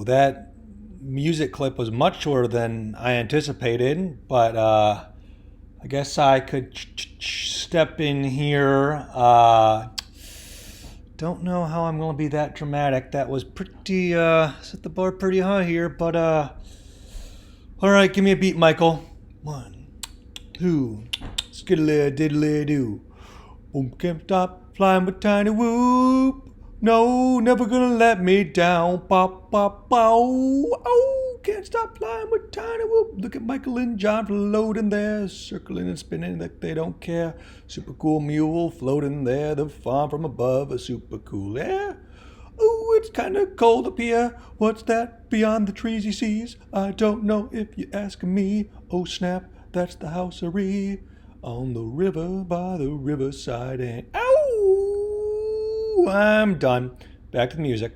that music clip was much shorter than I anticipated, but I guess I could step in here. Don't know how I'm going to be that dramatic. That was pretty, set the bar pretty high here, but all right, give me a beat, Michael. 1, 2, skiddly diddly do. Boom, can't stop flying with tiny whoop. No, never gonna let me down. Pop, pop, pow. Oh, can't stop flying with tiny whoop. Look at Michael and John floating there, circling and spinning like they don't care. Super cool mule floating there, the farm from above, a super cool air. Oh, it's kinda cold up here. What's that beyond the trees he sees? I don't know if you ask me. Oh snap, that's the housery on the river by the riverside. And ow! I'm done. Back to the music.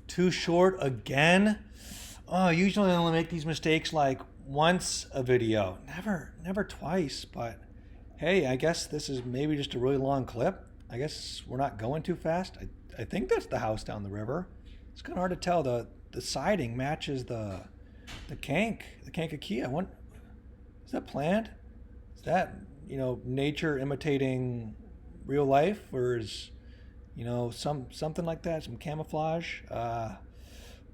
Too short again? Oh, usually I only make these mistakes like once a video. Never twice, but hey, I guess this is maybe just a really long clip. I guess we're not going too fast. I think that's the house down the river. It's kind of hard to tell. The siding matches the Kankakee. Is that planned? Is that, nature imitating real life, or is something like that, some camouflage?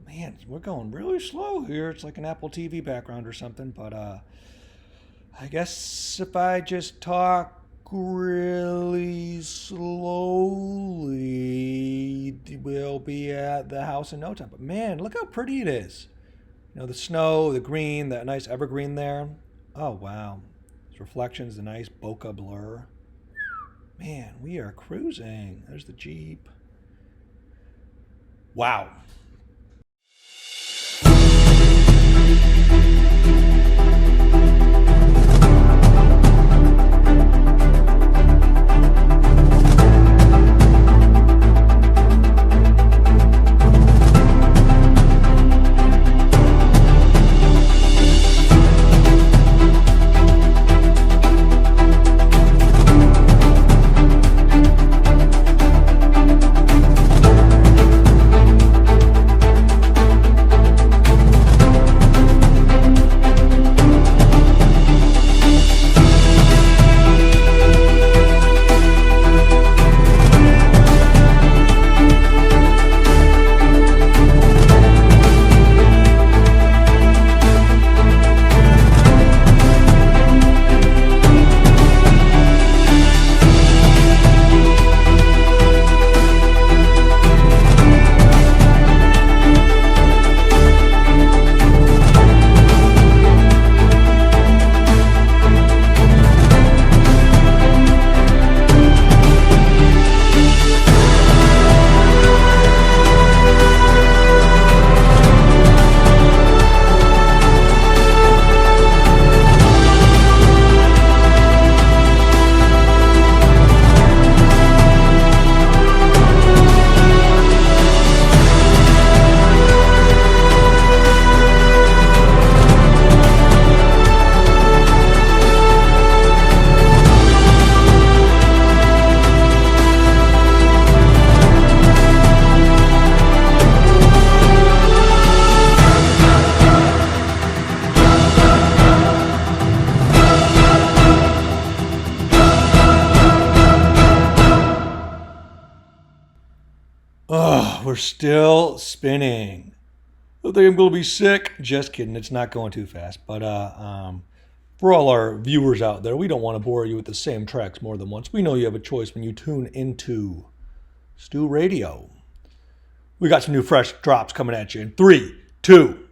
Man, we're going really slow here. It's like an Apple TV background or something, but I guess if I just talk really slowly, we'll be at the house in no time. But man, look how pretty it is. The snow, the green, that nice evergreen there. Oh, wow. Those reflections, the nice bokeh blur. Man, we are cruising. There's the Jeep. Wow. we're still spinning. I think I'm going to be sick. Just kidding. It's not going too fast. But for all our viewers out there, we don't want to bore you with the same tracks more than once. We know you have a choice when you tune into Stu Radio. We got some new fresh drops coming at you in 3, 2.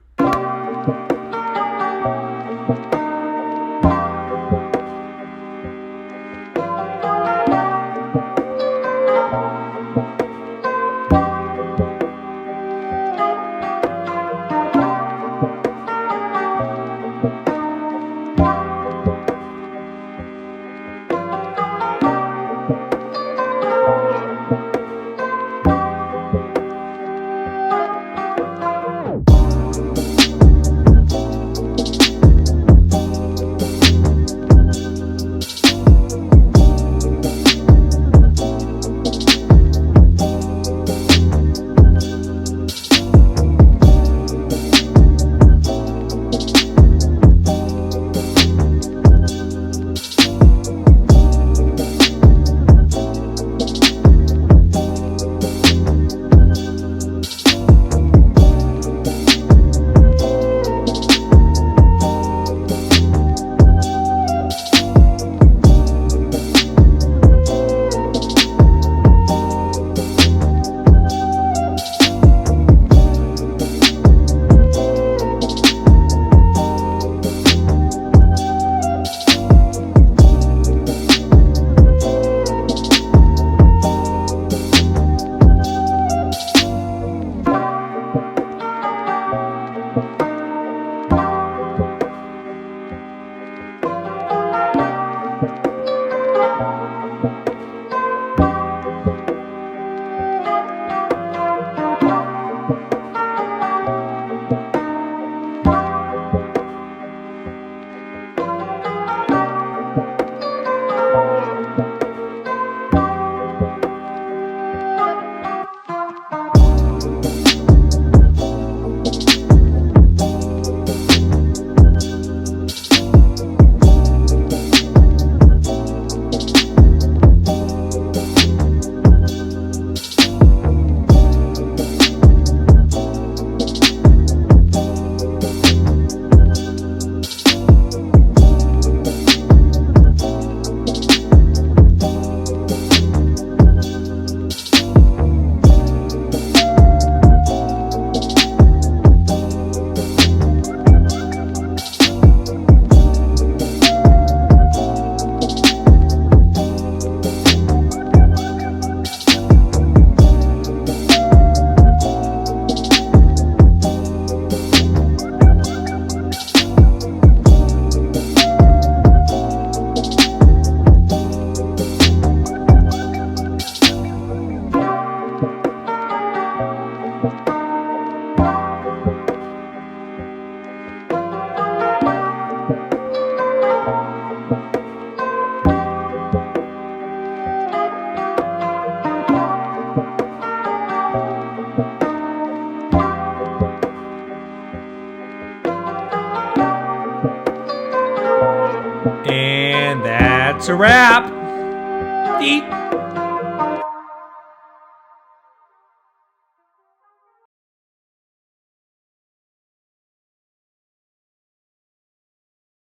And that's a wrap. Eat.